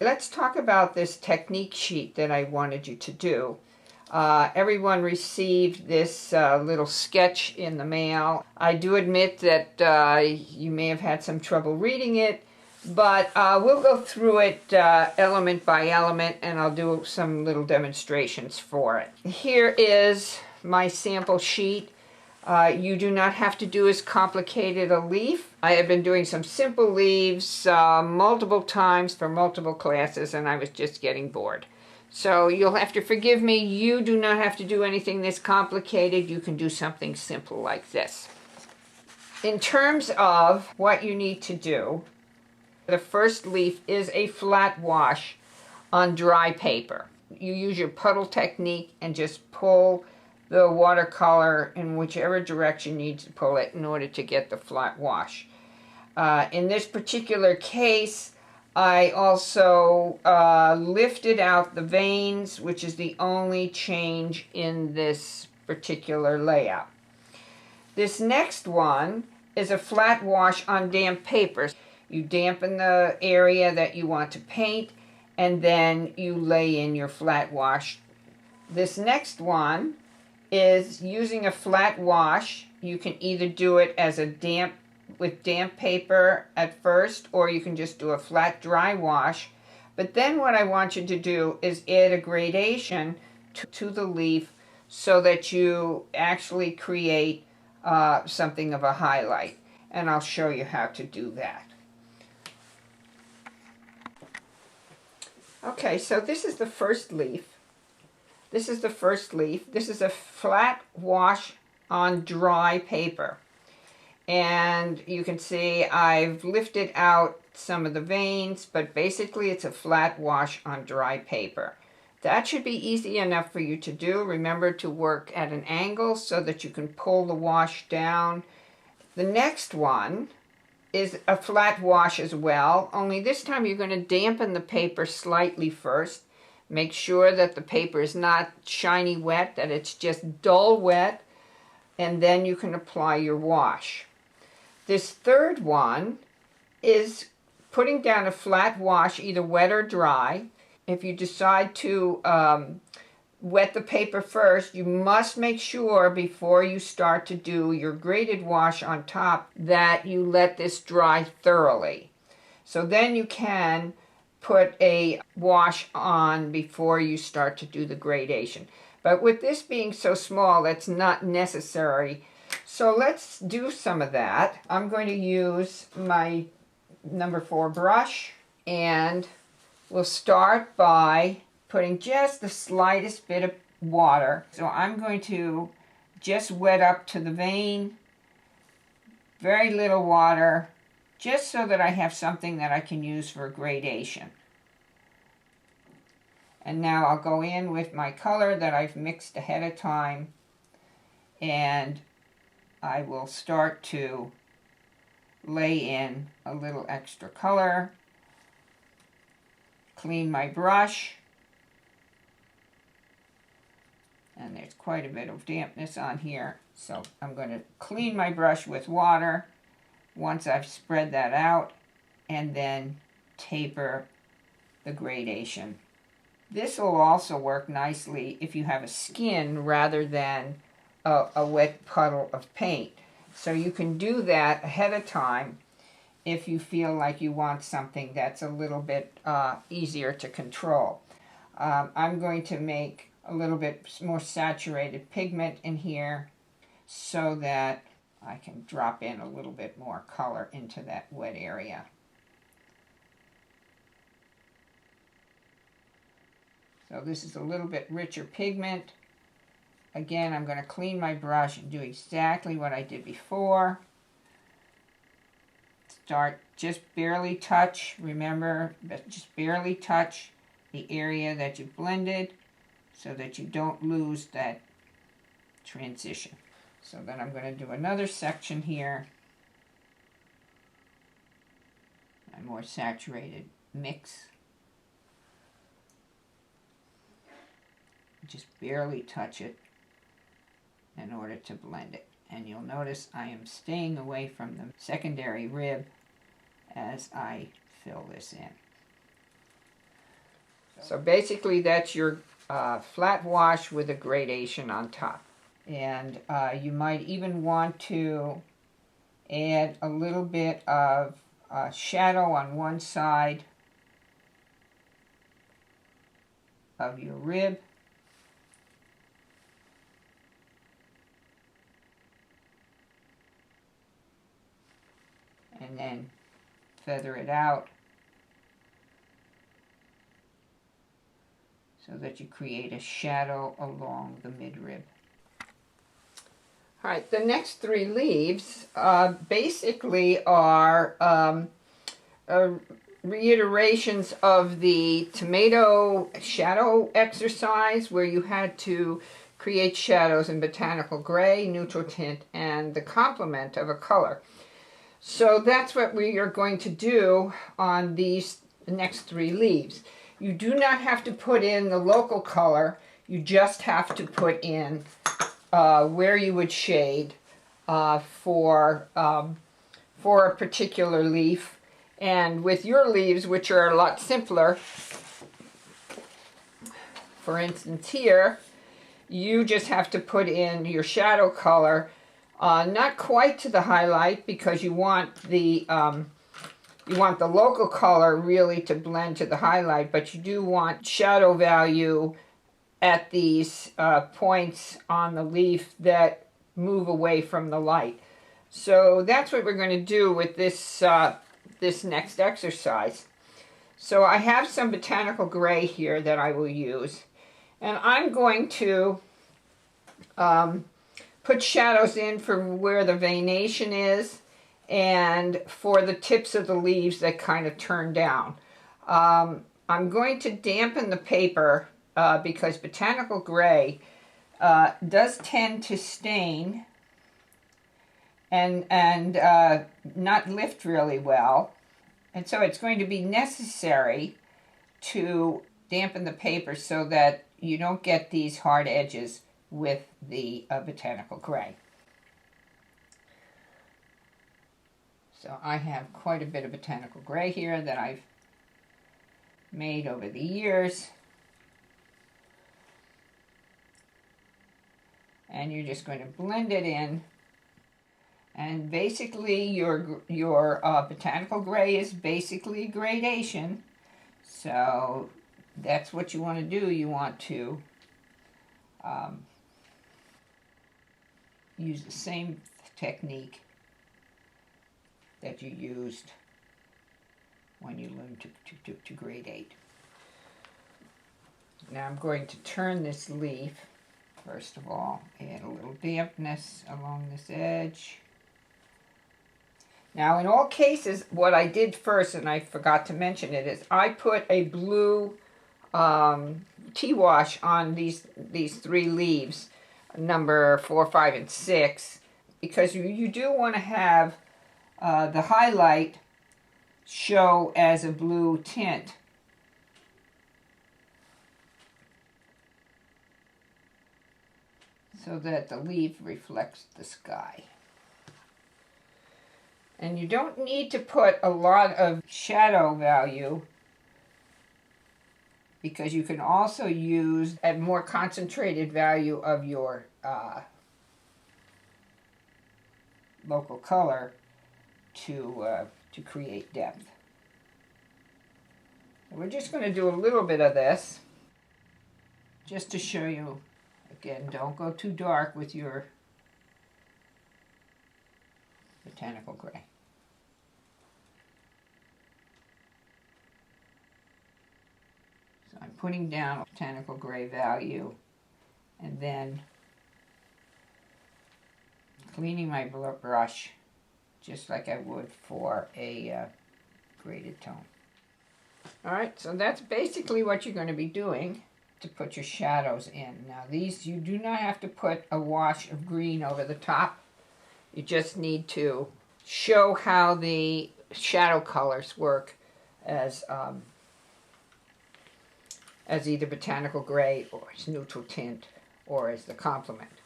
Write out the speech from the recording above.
Let's talk about this technique sheet that I wanted you to do. Everyone received this little sketch in the mail. I do admit that you may have had some trouble reading it, but we'll go through it element by element, and I'll do some little demonstrations for it. Here is my sample sheet. You do not have to do as complicated a leaf. I have been doing some simple leaves multiple times for multiple classes, and I was just getting bored. So you'll have to forgive me. You do not have to do anything this complicated. You can do something simple like this. In terms of what you need to do, the first leaf is a flat wash on dry paper. You use your puddle technique and just pull the watercolor in whichever direction you need to pull it in order to get the flat wash. In this particular case, I also lifted out the veins, which is the only change in this particular layout. This next one is a flat wash on damp paper. You dampen the area that you want to paint, and then you lay in your flat wash. This next one is using a flat wash. You can either do it as with damp paper at first, or you can just do a flat dry wash. But then what I want you to do is add a gradation to the leaf so that you actually create something of a highlight. And I'll show you how to do that. Okay, so this is the first leaf. This is the first leaf. This is a flat wash on dry paper. And you can see I've lifted out some of the veins, but basically it's a flat wash on dry paper. That should be easy enough for you to do. Remember to work at an angle so that you can pull the wash down. The next one is a flat wash as well, only this time you're going to dampen the paper slightly first. Make sure that the paper is not shiny wet, that it's just dull wet, and then you can apply your wash. This third one is putting down a flat wash, either wet or dry. If you decide to wet the paper first, you must make sure before you start to do your graded wash on top that you let this dry thoroughly. So then you can put a wash on before you start to do the gradation. But with this being so small, that's not necessary. So let's do some of that. I'm going to use my number 4 brush, and we'll start by putting just the slightest bit of water. So I'm going to just wet up to the vein, very little water, just so that I have something that I can use for gradation. And now I'll go in with my color that I've mixed ahead of time, and I will start to lay in a little extra color, clean my brush, and there's quite a bit of dampness on here, so I'm going to clean my brush with water once I've spread that out, and then taper the gradation. This will also work nicely if you have a skin rather than a wet puddle of paint. So you can do that ahead of time if you feel like you want something that's a little bit easier to control. I'm going to make a little bit more saturated pigment in here so that I can drop in a little bit more color into that wet area. So this is a little bit richer pigment. Again, I'm going to clean my brush and do exactly what I did before. Start, just barely touch, remember, just barely touch the area that you blended so that you don't lose that transition. So then I'm going to do another section here, a more saturated mix. Just barely touch it in order to blend it. And you'll notice I am staying away from the secondary rib as I fill this in. So basically that's your flat wash with a gradation on top. And you might even want to add a little bit of shadow on one side of your rib. And then feather it out so that you create a shadow along the midrib. All right, the next three leaves basically are reiterations of the tomato shadow exercise, where you had to create shadows in botanical gray, neutral tint, and the complement of a color. So that's what we are going to do on these next three leaves. You do not have to put in the local color, you just have to put in where you would shade for a particular leaf. And with your leaves, which are a lot simpler, for instance here, you just have to put in your shadow color, not quite to the highlight, because you want the local color really to blend to the highlight, but you do want shadow value at these points on the leaf that move away from the light. So that's what we're going to do with this this next exercise. So I have some botanical gray here that I will use, and I'm going to put shadows in for where the veination is and for the tips of the leaves that kind of turn down. I'm going to dampen the paper because botanical gray does tend to stain and not lift really well. And so it's going to be necessary to dampen the paper so that you don't get these hard edges with the botanical gray. So I have quite a bit of botanical gray here that I've made over the years. And you're just going to blend it in. And basically your botanical gray is basically gradation. So that's what you want to do. You want to use the same technique that you used when you learned to gradate. Now I'm going to turn this leaf, first of all, add a little dampness along this edge. Now in all cases, what I did first, and I forgot to mention it, is I put a blue tea wash on these three leaves, number 4, 5, and 6, because you do want to have the highlight show as a blue tint. So that the leaf reflects the sky. And you don't need to put a lot of shadow value, because you can also use a more concentrated value of your local color to create depth. We're just going to do a little bit of this just to show you. Again, don't go too dark with your botanical gray. So I'm putting down botanical gray value and then cleaning my brush just like I would for a graded tone. Alright, so that's basically what you're going to be doing to put your shadows in. Now these, you do not have to put a wash of green over the top. You just need to show how the shadow colors work as either botanical gray or as neutral tint or as the complement.